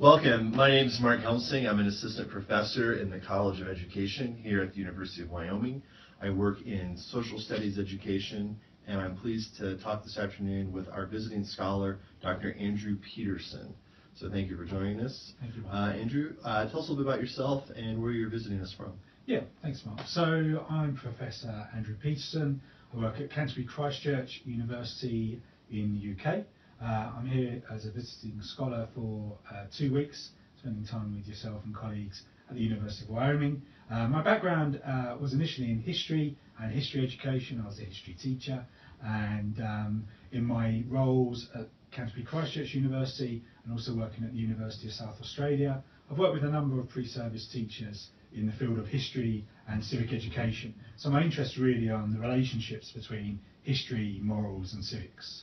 Welcome. My name is Mark Helmsing. I'm an assistant professor in the College of Education here at the University of Wyoming. I work in social studies education, and I'm pleased to talk this afternoon with our visiting scholar, Dr. Andrew Peterson. So thank you for joining us. Thank you, Mark. Andrew, tell us a little bit about yourself and where you're visiting us from. Yeah, thanks, Mark. So I'm Professor Andrew Peterson. I work at Canterbury Christ Church University in the UK. I'm here as a visiting scholar for 2 weeks, spending time with yourself and colleagues at the University of Wyoming. My background was initially in history and history education. I was a history teacher, and in my roles at Canterbury Christ Church University and also working at the University of South Australia, I've worked with a number of pre-service teachers in the field of history and civic education. So my interest really on the relationships between history, morals and civics.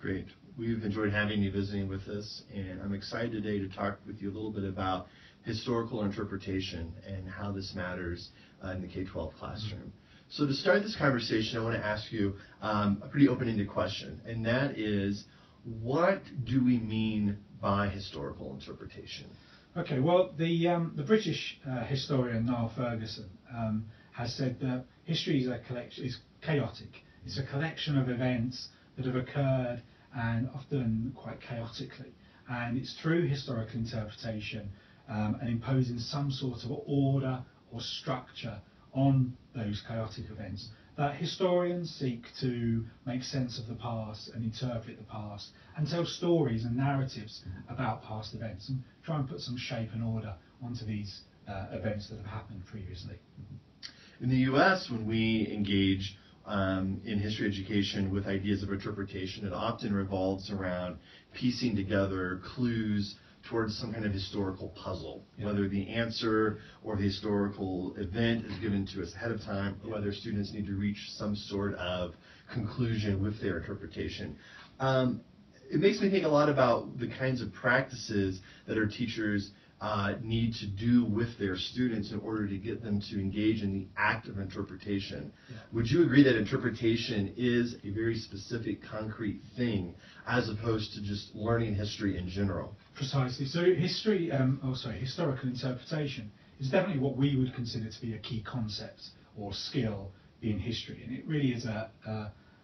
Great. We've enjoyed having you visiting with us, and I'm excited today to talk with you a little bit about historical interpretation and how this matters in the K-12 classroom. So to start this conversation, I want to ask you a pretty open-ended question, and that is, what do we mean by historical interpretation? Okay, well, the British historian Niall Ferguson has said that history is chaotic. It's a collection of events that have occurred and often quite chaotically. And it's through historical interpretation and imposing some sort of order or structure on those chaotic events that historians seek to make sense of the past and interpret the past and tell stories and narratives about past events and try and put some shape and order onto these events that have happened previously. In the US, when we engage in history education with ideas of interpretation, it often revolves around piecing together clues towards some kind of historical puzzle, whether the answer or the historical event is given to us ahead of time, or whether students need to reach some sort of conclusion with their interpretation. It makes me think a lot about the kinds of practices that our teachers need to do with their students in order to get them to engage in the act of interpretation. Yeah. Would you agree that interpretation is a very specific, concrete thing as opposed to just learning history in general? Precisely. So historical interpretation is definitely what we would consider to be a key concept or skill in history, and it really is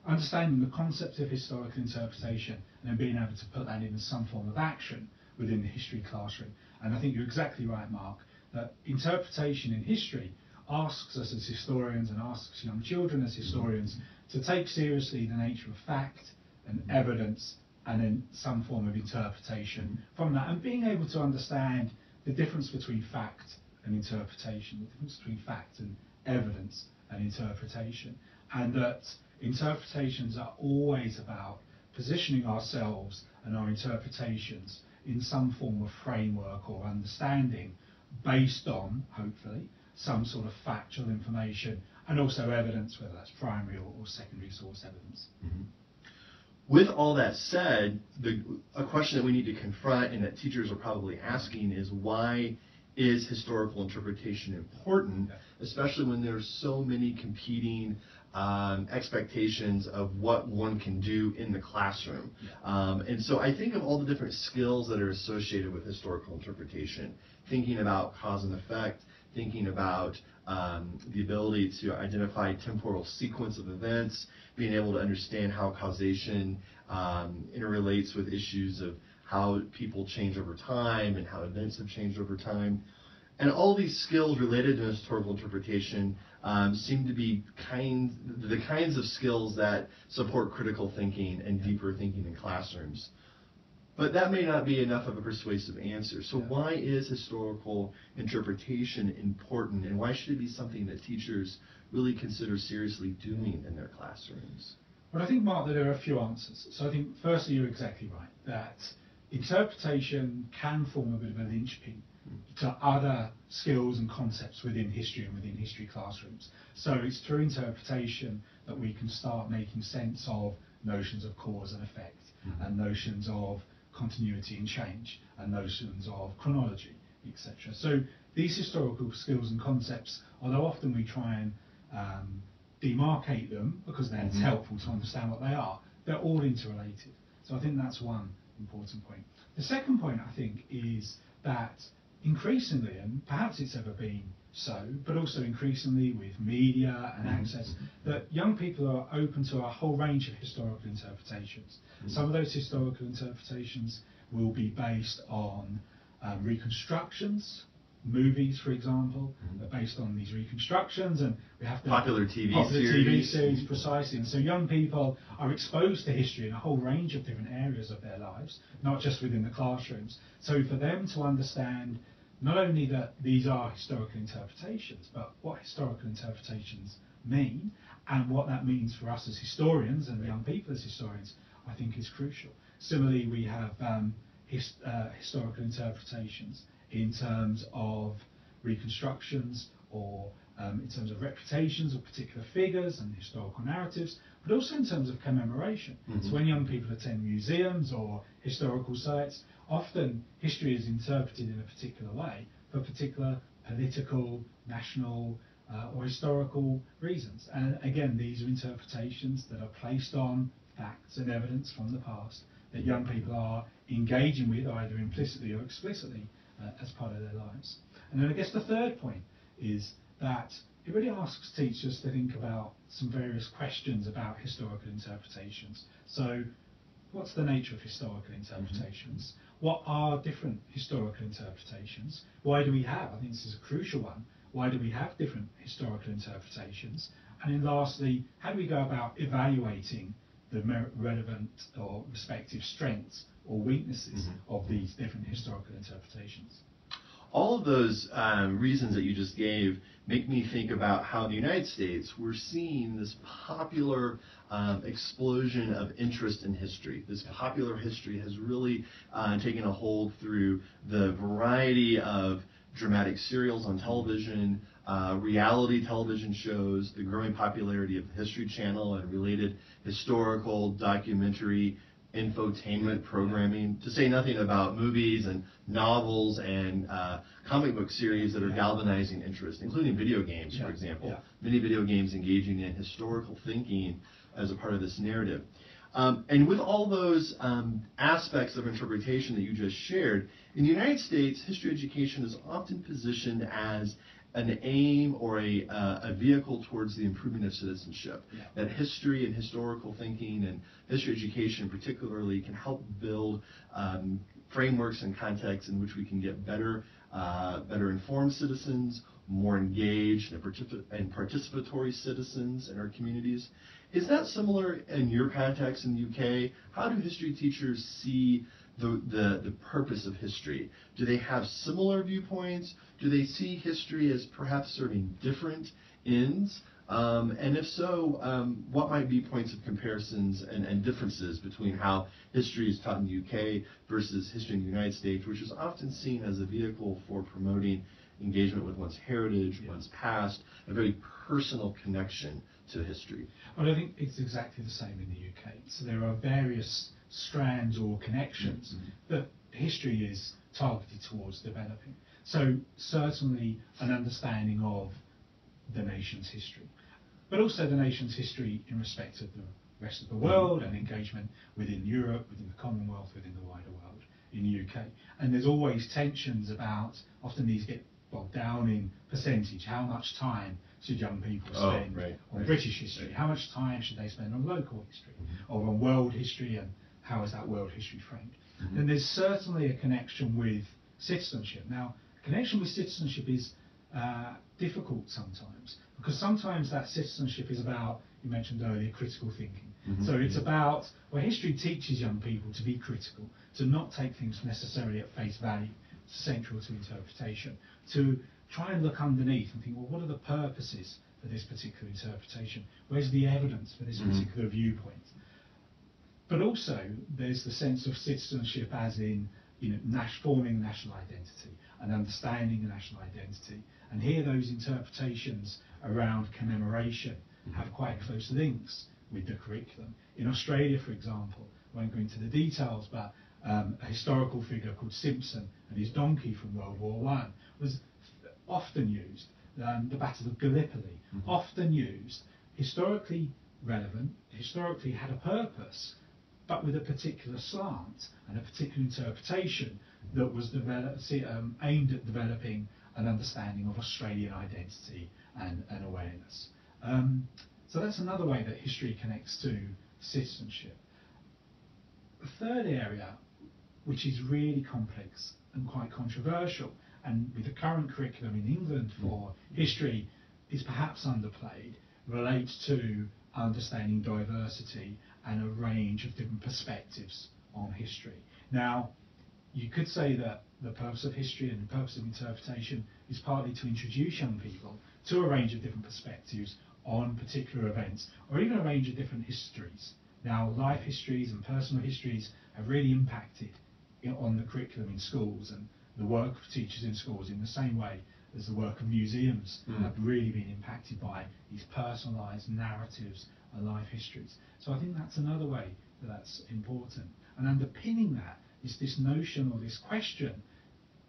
understanding the concept of historical interpretation and then being able to put that in some form of action within the history classroom. And I think you're exactly right, Mark, that interpretation in history asks us as historians and asks young children as historians to take seriously the nature of fact and evidence and then some form of interpretation from that, and being able to understand the difference between fact and interpretation, the difference between fact and evidence and interpretation, and that interpretations are always about positioning ourselves and our interpretations in some form of framework or understanding based on, hopefully, some sort of factual information and also evidence, whether that's primary or secondary source evidence. Mm-hmm. With all that said, a question that we need to confront and that teachers are probably asking is, why is historical interpretation important, especially when there's so many competing expectations of what one can do in the classroom. And so I think of all the different skills that are associated with historical interpretation, thinking about cause and effect, thinking about the ability to identify temporal sequence of events, being able to understand how causation interrelates with issues of how people change over time and how events have changed over time. And all these skills related to historical interpretation seem to be the kinds of skills that support critical thinking and deeper thinking in classrooms. But that may not be enough of a persuasive answer. So why is historical interpretation important, and why should it be something that teachers really consider seriously doing in their classrooms? Well, I think, Mark, that there are a few answers. So I think, firstly, you're exactly right, that interpretation can form a bit of a linchpin to other skills and concepts within history and within history classrooms. So it's through interpretation that we can start making sense of notions of cause and effect, and notions of continuity and change, and notions of chronology, etc. So these historical skills and concepts, although often we try and demarcate them because then it's helpful to understand what they are, they're all interrelated. So I think that's one important point. The second point, I think, is that increasingly, and perhaps it's ever been so, but also increasingly with media and access, that young people are open to a whole range of historical interpretations. Some of those historical interpretations will be based on reconstructions. Movies, for example, are based on these reconstructions, and we have the popular TV series precisely. And so young people are exposed to history in a whole range of different areas of their lives, not just within the classrooms. So for them to understand not only that these are historical interpretations, but what historical interpretations mean and what that means for us as historians and young people as historians, I think is crucial. Similarly, we have historical interpretations in terms of reconstructions or in terms of reputations of particular figures and historical narratives, but also in terms of commemoration. So when young people attend museums or historical sites, often history is interpreted in a particular way for particular political, national, or historical reasons. And again, these are interpretations that are placed on facts and evidence from the past that young people are engaging with either implicitly or explicitly as part of their lives. And then I guess the third point is that it really asks teachers to think about some various questions about historical interpretations. So what's the nature of historical interpretations? What are different historical interpretations? Why do we have, I think this is a crucial one, why do we have different historical interpretations? And then lastly, how do we go about evaluating the relevant or respective strengths or weaknesses of these different historical interpretations? All of those reasons that you just gave make me think about how in the United States we're seeing this popular explosion of interest in history. This popular history has really taken a hold through the variety of dramatic serials on television, reality television shows, the growing popularity of the History Channel and related historical documentary infotainment programming, to say nothing about movies and novels and comic book series that are galvanizing interest, including video games, for example. Many video games engaging in historical thinking as a part of this narrative. And with all those aspects of interpretation that you just shared, in the United States, history education is often positioned as an aim or a vehicle towards the improvement of citizenship. That history and historical thinking and history education particularly can help build frameworks and contexts in which we can get better informed citizens, more engaged and participatory citizens in our communities. Is that similar in your context in the UK? How do history teachers see the purpose of history? Do they have similar viewpoints? Do they see history as perhaps serving different ends? And if so, what might be points of comparisons and differences between how history is taught in the UK versus history in the United States, which is often seen as a vehicle for promoting engagement with one's heritage, one's past, a very personal connection to history? Well, I think it's exactly the same in the UK. So there are various strands or connections that history is targeted towards developing. So certainly an understanding of the nation's history, but also the nation's history in respect of the rest of the world and engagement within Europe, within the Commonwealth, within the wider world in the UK. And there's always tensions about, often these get bogged down in percentage, how much time should young people spend on British history? How much time should they spend on local history or on world history, and how is that world history framed? And there's certainly a connection with citizenship. Now, a connection with citizenship is difficult sometimes, because sometimes that citizenship is about, you mentioned earlier, critical thinking. So it's about, well, history teaches young people to be critical, to not take things necessarily at face value, central to interpretation, to try and look underneath and think, well, what are the purposes for this particular interpretation? Where's the evidence for this particular viewpoint? But also, there's the sense of citizenship as in, forming national identity and understanding the national identity. And here those interpretations around commemoration have quite close links with the curriculum. In Australia, for example, I won't go into the details, but a historical figure called Simpson and his donkey from World War I was often used. The Battle of Gallipoli, often used, historically relevant, historically had a purpose, but with a particular slant and a particular interpretation that was aimed at developing an understanding of Australian identity and awareness. So that's another way that history connects to citizenship. The third area, which is really complex and quite controversial, and with the current curriculum in England for history is perhaps underplayed, relates to understanding diversity and a range of different perspectives on history. Now, you could say that the purpose of history and the purpose of interpretation is partly to introduce young people to a range of different perspectives on particular events, or even a range of different histories. Now, life histories and personal histories have really impacted on the curriculum in schools and the work of teachers in schools in the same way as the work of museums have really been impacted by these personalised narratives and life histories. So I think that's another way that's important. And underpinning that is this notion or this question: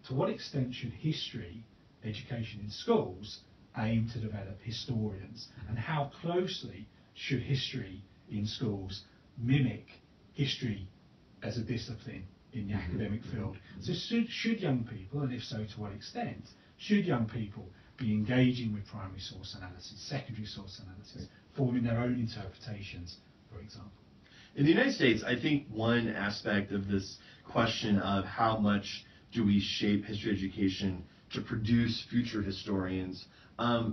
to what extent should history education in schools aim to develop historians, and how closely should history in schools mimic history as a discipline in the academic field? So should young people, and if so, to what extent, should young people be engaging with primary source analysis, secondary source analysis, forming their own interpretations, for example? In the United States, I think one aspect of this question of how much do we shape history education to produce future historians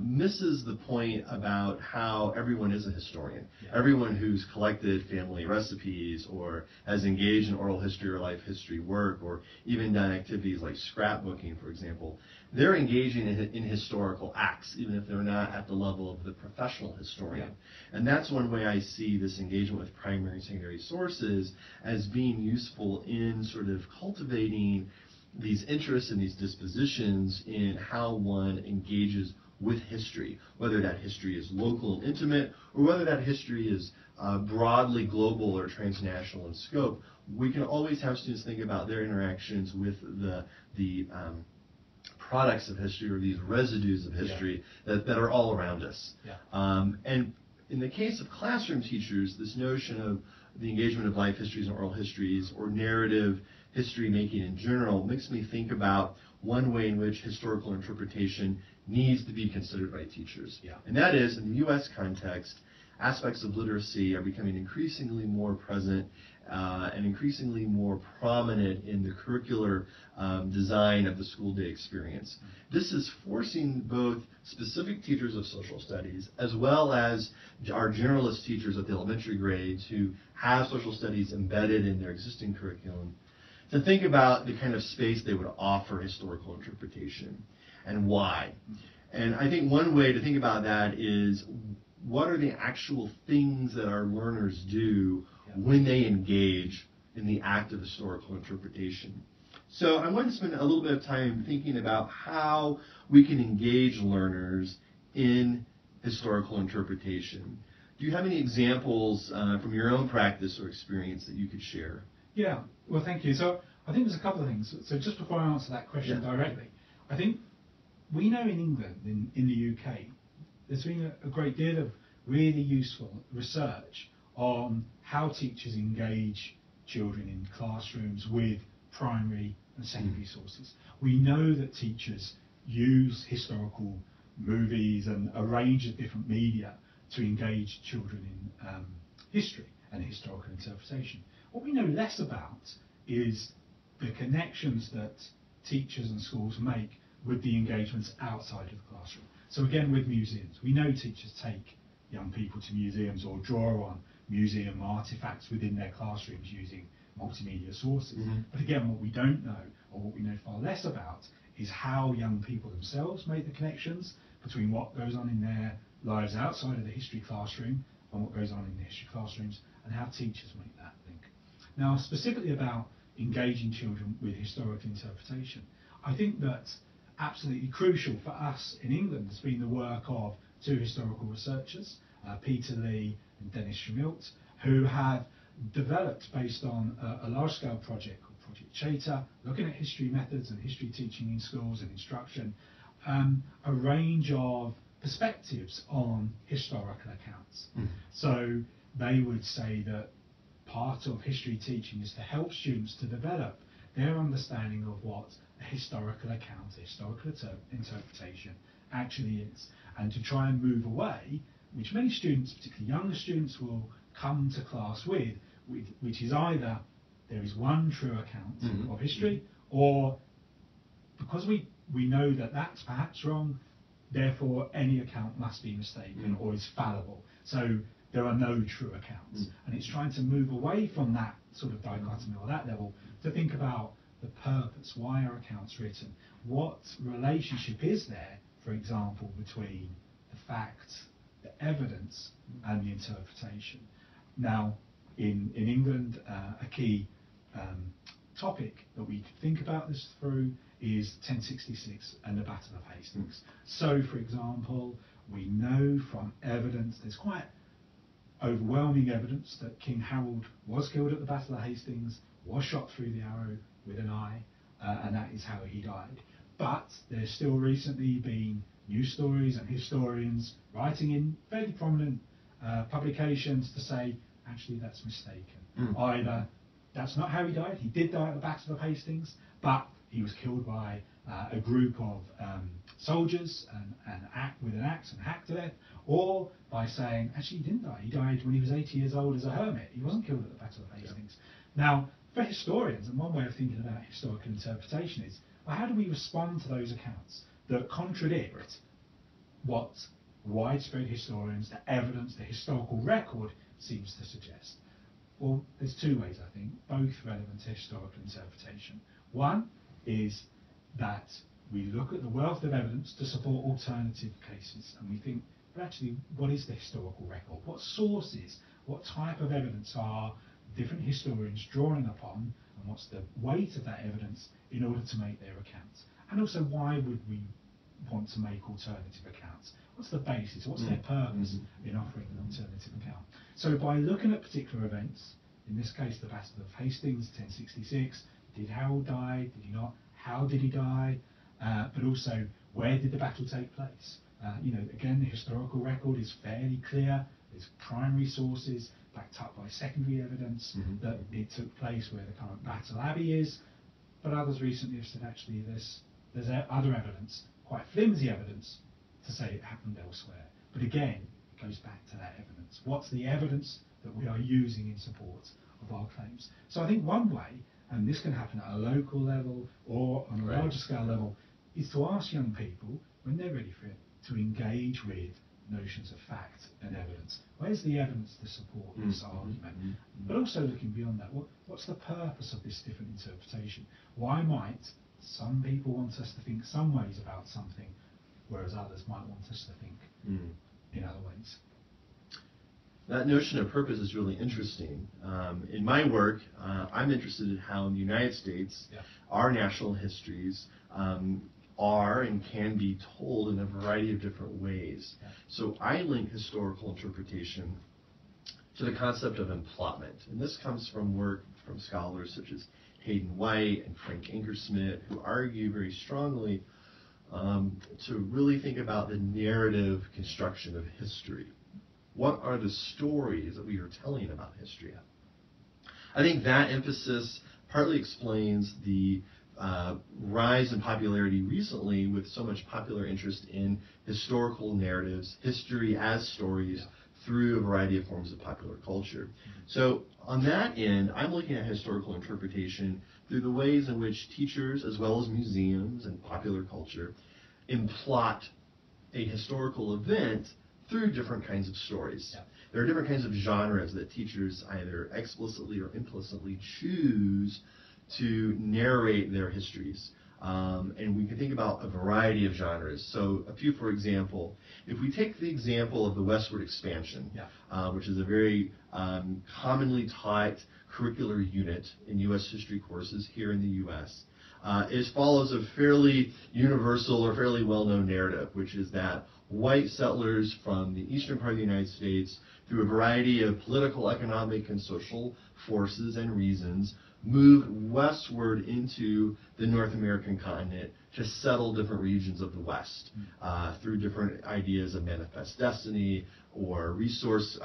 misses the point about how everyone is a historian. Everyone who's collected family recipes or has engaged in oral history or life history work, or even done activities like scrapbooking, for example, they're engaging in historical acts, even if they're not at the level of the professional historian. And that's one way I see this engagement with primary and secondary sources as being useful in sort of cultivating these interests and these dispositions in how one engages with history, whether that history is local and intimate, or whether that history is broadly global or transnational in scope. We can always have students think about their interactions with the products of history, or these residues of history that are all around us. And in the case of classroom teachers, this notion of the engagement of life histories and oral histories, or narrative history making in general, makes me think about one way in which historical interpretation needs to be considered by teachers. And that is, in the U.S. context, aspects of literacy are becoming increasingly more present and increasingly more prominent in the curricular design of the school day experience. This is forcing both specific teachers of social studies as well as our generalist teachers at the elementary grades who have social studies embedded in their existing curriculum to think about the kind of space they would offer historical interpretation and why. And I think one way to think about that is, what are the actual things that our learners do when they engage in the act of historical interpretation? So I want to spend a little bit of time thinking about how we can engage learners in historical interpretation. Do you have any examples from your own practice or experience that you could share? Yeah, well, thank you. So I think there's a couple of things. So just before I answer that question directly, I think we know in England, in the UK, there's been a great deal of really useful research on how teachers engage children in classrooms with primary and secondary sources. We know that teachers use historical movies and a range of different media to engage children in history and historical interpretation. What we know less about is the connections that teachers and schools make with the engagements outside of the classroom. So again, with museums, we know teachers take young people to museums or draw on museum artifacts within their classrooms using multimedia sources. But again, what we don't know, or what we know far less about, is how young people themselves make the connections between what goes on in their lives outside of the history classroom and what goes on in the history classrooms, and how teachers make that link. Now, specifically about engaging children with historical interpretation, I think that absolutely crucial for us in England has been the work of two historical researchers, Peter Lee and Dennis Schmidt, who have developed, based on a large-scale project called Project Cheta, looking at history methods and history teaching in schools and instruction, a range of perspectives on historical accounts. So they would say that part of history teaching is to help students to develop their understanding of what a historical account, a historical interpretation actually is, and to try and move away, which many students, particularly younger students, will come to class with, which is either there is one true account of history, or because we know that that's perhaps wrong, therefore any account must be mistaken or is fallible. So there are no true accounts. And it's trying to move away from that sort of dichotomy or that level to think about the purpose. Why are accounts written? What relationship is there, for example, between the facts, the evidence, and the interpretation? Now, in England, a key topic that we could think about this through is 1066 and the Battle of Hastings. So, for example, we know from evidence, there's quite overwhelming evidence that King Harold was killed at the Battle of Hastings, was shot through the arrow with an eye, and that is how he died. But there's still recently been news stories and historians writing in fairly prominent publications to say, actually, that's mistaken. Either that's not how he died, he did die at the Battle of Hastings, but he was killed by a group of soldiers with an axe and hacked to death, or by saying, actually, he didn't die. He died when he was 80 years old as a hermit. He wasn't killed at the Battle of Hastings. Now, for historians, and one way of thinking about historical interpretation is, well, how do we respond to those accounts that contradict what widespread historians, the evidence, the historical record seems to suggest? Well, there's two ways, I think, both relevant to historical interpretation. One is that we look at the wealth of evidence to support alternative cases, and we think, well, actually, what is the historical record? What sources, what type of evidence are different historians drawing upon, and what's the weight of that evidence in order to make their accounts? And also, why would we want to make alternative accounts? What's the basis? What's their purpose in offering an alternative account? So by looking at particular events, in this case the Battle of Hastings, 1066, did Harold die? Did he not? How did he die? But also, where did the battle take place? Again, the historical record is fairly clear. There's primary sources backed up by secondary evidence that it took place where the current Battle Abbey is. But others recently have said, actually, there's other evidence, quite flimsy evidence, to say it happened elsewhere. But again, it goes back to that evidence. What's the evidence that we are using in support of our claims? So I think one way, and this can happen at a local level or on a larger scale level, is to ask young people, when they're ready for it, to engage with notions of fact and evidence. Where's the evidence to support this argument? But also looking beyond that, what's the purpose of this different interpretation? Why might some people want us to think some ways about something, whereas others might want us to think in other ways? That notion of purpose is really interesting. In my work, I'm interested in how in the United States, our national histories are and can be told in a variety of different ways. So I link historical interpretation to the concept of emplotment. And this comes from work from scholars such as Hayden White and Frank Ankersmit, who argue very strongly to really think about the narrative construction of history. What are the stories that we are telling about history? I think that emphasis partly explains the rise in popularity recently with so much popular interest in historical narratives, history as stories, through a variety of forms of popular culture. So on that end, I'm looking at historical interpretation through the ways in which teachers, as well as museums and popular culture, emplot a historical event through different kinds of stories. There are different kinds of genres that teachers either explicitly or implicitly choose to narrate their histories. And we can think about a variety of genres. So a few, for example, if we take the example of the westward expansion, which is a very commonly taught curricular unit in U.S. history courses here in the U.S., it follows a fairly universal or fairly well-known narrative, which is that white settlers from the eastern part of the United States, through a variety of political, economic, and social forces and reasons, moved westward into the North American continent to settle different regions of the West through different ideas of manifest destiny or resource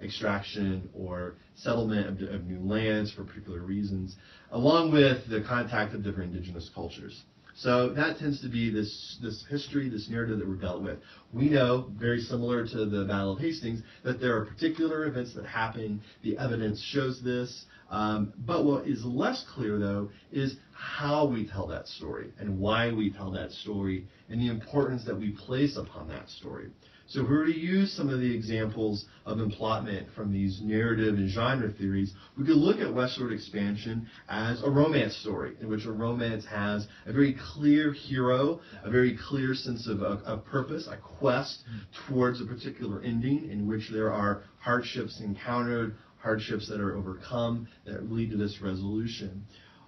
extraction or settlement of new lands for particular reasons, along with the contact of different indigenous cultures. So that tends to be this history, this narrative that we're dealt with. We know, very similar to the Battle of Hastings, that there are particular events that happen. The evidence shows this. But what is less clear, though, is how we tell that story and why we tell that story and the importance that we place upon that story. So if we were to use some of the examples of emplotment from these narrative and genre theories, we could look at westward expansion as a romance story, in which a romance has a very clear hero, a very clear sense of purpose, a quest towards a particular ending, in which there are hardships encountered, hardships that are overcome, that lead to this resolution.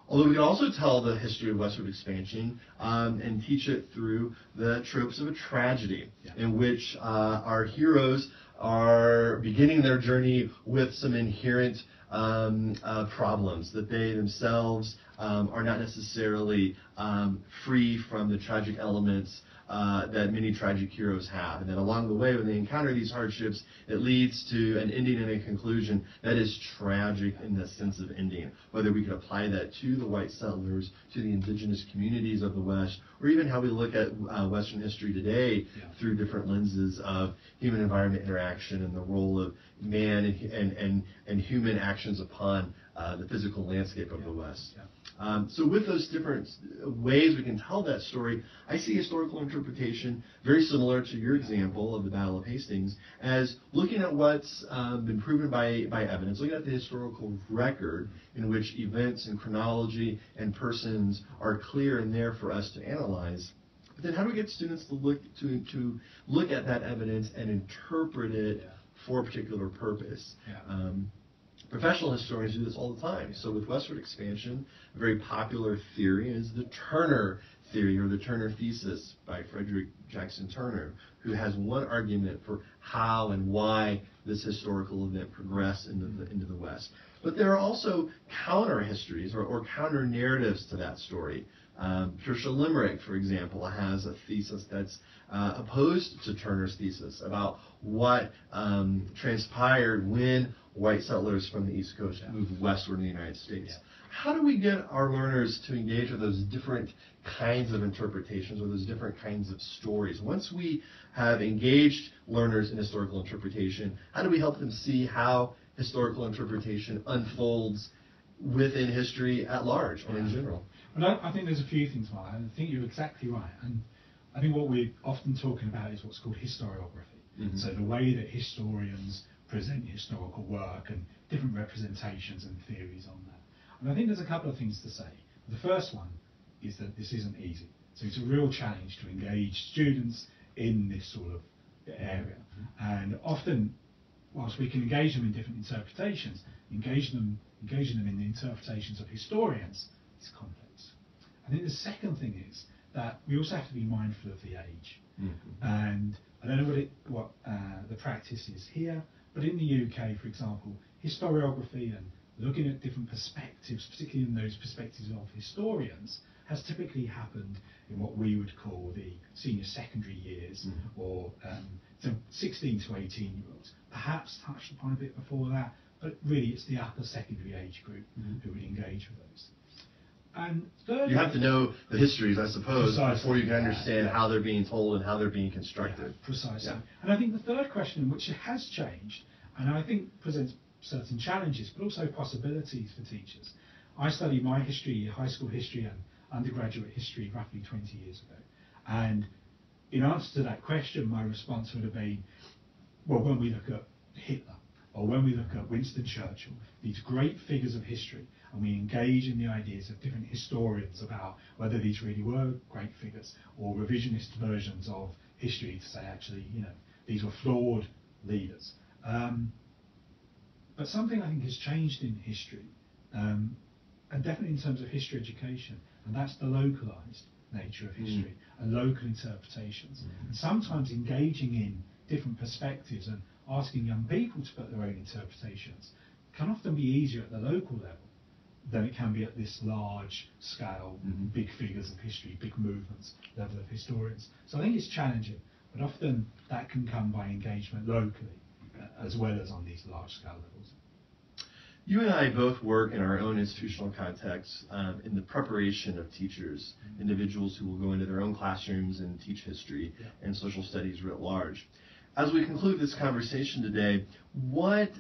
Although we can also tell the history of westward expansion and teach it through the tropes of a tragedy, in which our heroes are beginning their journey with some inherent problems, that they themselves are not necessarily free from the tragic elements that many tragic heroes have. And then along the way, when they encounter these hardships, it leads to an ending and a conclusion that is tragic in the sense of ending. Whether we could apply that to the white settlers, to the indigenous communities of the West, or even how we look at Western history today through different lenses of human-environment interaction and the role of man and human actions upon the physical landscape of the West. So with those different ways we can tell that story, I see historical interpretation very similar to your example of the Battle of Hastings as looking at what's been proven by evidence, looking at the historical record in which events and chronology and persons are clear and there for us to analyze. But then how do we get students to look at that evidence and interpret it for a particular purpose? Professional historians do this all the time. So with westward expansion, a very popular theory is the Turner theory or the Turner thesis by Frederick Jackson Turner, who has one argument for how and why this historical event progressed into the West. But there are also counter histories or counter narratives to that story. Patricia Limerick, for example, has a thesis that's opposed to Turner's thesis about what transpired when white settlers from the East Coast moved westward in the United States. How do we get our learners to engage with those different kinds of interpretations or those different kinds of stories? Once we have engaged learners in historical interpretation, how do we help them see how historical interpretation unfolds within history at large or in general? Well, I think there's a few things, Mark. I think you're exactly right. And I think what we're often talking about is what's called historiography. So the way that historians present historical work and different representations and theories on that. And I think there's a couple of things to say. The first one is that this isn't easy. So it's a real challenge to engage students in this sort of area. And often, whilst we can engage them in different interpretations, engaging them in the interpretations of historians is complex. I think the second thing is that we also have to be mindful of the age. And I don't know what the practice is here, but in the UK, for example, historiography and looking at different perspectives, particularly in those perspectives of historians, has typically happened in what we would call the senior secondary years, or so 16 to 18-year-olds. Perhaps touched upon a bit before that, but really it's the upper secondary age group who would engage with those. And thirdly, you have to know the histories, I suppose, before you can understand how they're being told and how they're being constructed. Precisely. And I think the third question, which has changed, and I think presents certain challenges, but also possibilities for teachers. I studied my history, high school history and undergraduate history roughly 20 years ago. And in answer to that question, my response would have been, well, when we look at Hitler, or when we look at Winston Churchill, these great figures of history, and we engage in the ideas of different historians about whether these really were great figures or revisionist versions of history to say, actually, these were flawed leaders. But something I think has changed in history, and definitely in terms of history education, and that's the localised nature of history and local interpretations. And sometimes engaging in different perspectives and asking young people to put their own interpretations can often be easier at the local level than it can be at this large scale, big figures of history, big movements, level of historians. So I think it's challenging, but often that can come by engagement locally as well as on these large scale levels. You and I both work in our own institutional contexts in the preparation of teachers, individuals who will go into their own classrooms and teach history and social studies writ large. As we conclude this conversation today, what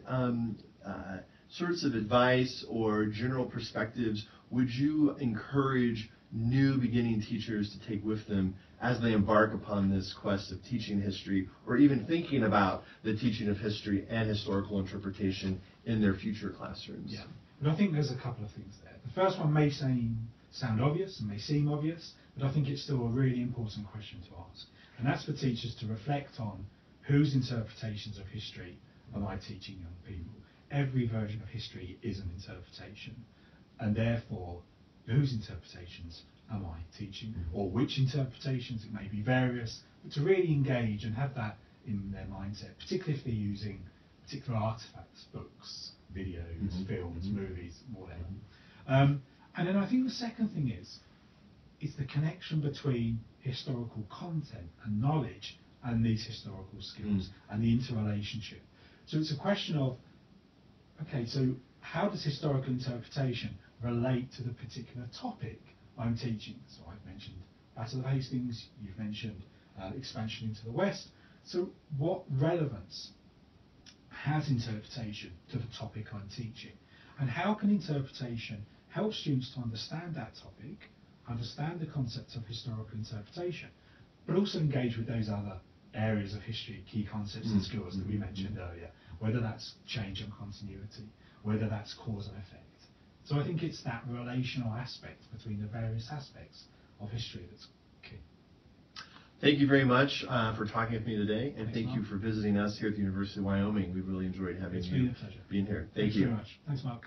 sorts of advice or general perspectives would you encourage new beginning teachers to take with them as they embark upon this quest of teaching history, or even thinking about the teaching of history and historical interpretation in their future classrooms? Yeah, but I think there's a couple of things there. The first one may sound obvious and may seem obvious, but I think it's still a really important question to ask. And that's for teachers to reflect on whose interpretations of history am I teaching young people. Every version of history is an interpretation, and therefore whose interpretations am I teaching, or which interpretations? It may be various, but to really engage and have that in their mindset, particularly if they're using particular artifacts, books, videos, films, movies, whatever. And then I think the second thing is the connection between historical content and knowledge and these historical skills and the interrelationship. So it's a question of, okay, so how does historical interpretation relate to the particular topic I'm teaching? So I've mentioned Battle of Hastings, you've mentioned expansion into the West. So what relevance has interpretation to the topic I'm teaching? And how can interpretation help students to understand that topic, understand the concept of historical interpretation, but also engage with those other areas of history, key concepts and skills that we mentioned earlier, whether that's change and continuity, whether that's cause and effect. So I think it's that relational aspect between the various aspects of history that's key. Thank you very much for talking with me today, and Thanks, thank you for visiting us here at the University of Wyoming. We've really enjoyed having you It's been a pleasure. being here. Thank Thanks you. very much. Thanks, Mark.